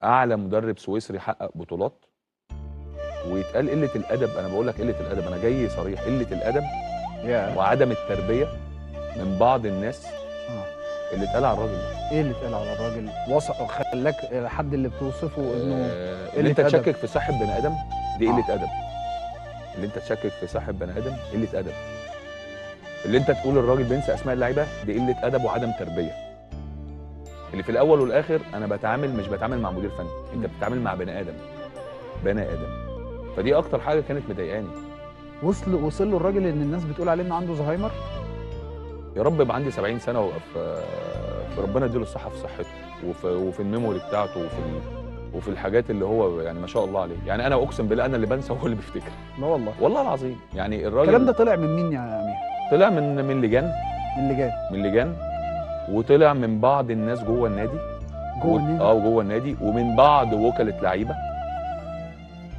اعلى مدرب سويسري حقق بطولات، ويتقال قله الادب. انا بقول لك قله الادب، انا جاي صريح، قله الادب يا وعدم التربيه من بعض الناس اللي اتقال على الراجل ده. ايه اللي اتقال على الراجل؟ خلاك حد اللي بتوصفه انه اللي انت قلة تشكك أدب. في صاحب بني ادم دي قله ادب. اللي انت تشكك في صاحب بني ادم قله ادب. اللي انت تقول الراجل بينسى اسماء اللعيبه دي قله ادب وعدم تربيه. اللي في الاول والاخر انا مش بتعامل مع مدير فني، انت بتتعامل مع بني ادم. بني ادم. فدي اكتر حاجه كانت مضايقاني. وصل له الراجل ان الناس بتقول عليه انه عنده زهايمر. يا رب يبقى عندي 70 سنه وابقى في ربنا يديله الصحه في صحته وفي الميموري بتاعته وفي الحاجات اللي هو يعني ما شاء الله عليه. يعني انا اقسم بالله انا اللي بنسى وهو اللي بيفتكر. لا والله. والله العظيم. يعني الراجل الكلام ده طلع من مين يا امير؟ طلع من لجان. من لجان وطلع من بعض الناس جوه النادي. النادي؟ جوه النادي ومن بعض وكلاء لعيبه.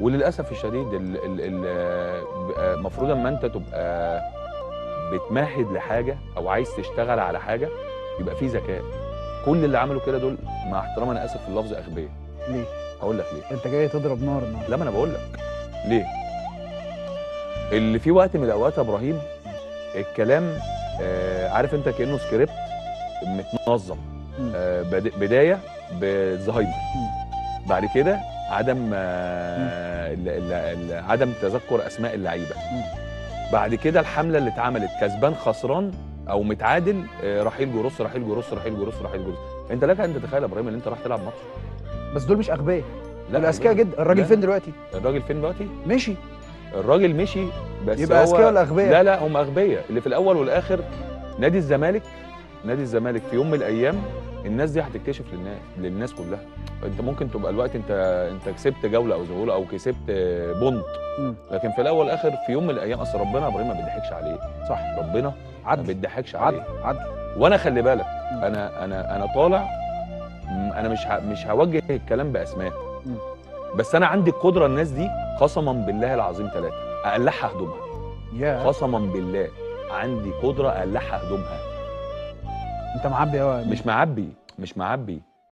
وللاسف الشديد المفروض اما انت تبقى بتمهد لحاجه او عايز تشتغل على حاجه يبقى في ذكاء. كل اللي عملوا كده دول مع احترام انا اسف في اللفظ اغبياء. ليه؟ هقول لك ليه. انت جاي تضرب نار النهارده؟ لا ما انا بقول لك ليه. اللي في وقت من الاوقات يا ابراهيم الكلام عارف انت كانه سكريبت متنظم. بدايه بزهايمر، بعد كده عدم عدم تذكر اسماء اللعيبه، بعد كده الحمله اللي اتعملت كسبان خسران او متعادل، رحيل جروس رحيل جروس رحيل جروس رحيل جروس. انت لك ان تتخيل يا ابراهيم ان انت راح تلعب ماتش. بس دول مش اغبياء، دول اذكياء جدا. الراجل فين دلوقتي؟ الراجل فين دلوقتي؟ مشي. الراجل مشي بس يبقى اذكياء ولا اغبياء؟ لا هم اغبياء. اللي في الاول والاخر نادي الزمالك في يوم من الايام الناس دي هتكتشف للناس كلها. انت ممكن تبقى الوقت انت كسبت جوله او زغوله او كسبت بونت، لكن في الاول والاخر في يوم من الايام اصل ربنا يا ابراهيم ما بيضحكش عليه. صح. ربنا ما بيضحكش عليه. عدل. وانا خلي بالك انا طالع، انا مش هوجه الكلام باسماء، بس انا عندي القدره الناس دي قسما بالله العظيم 3 اقلعها هدومها. قسما بالله عندي قدره اقلعها هدومها. انت معبي قوي. مش معبي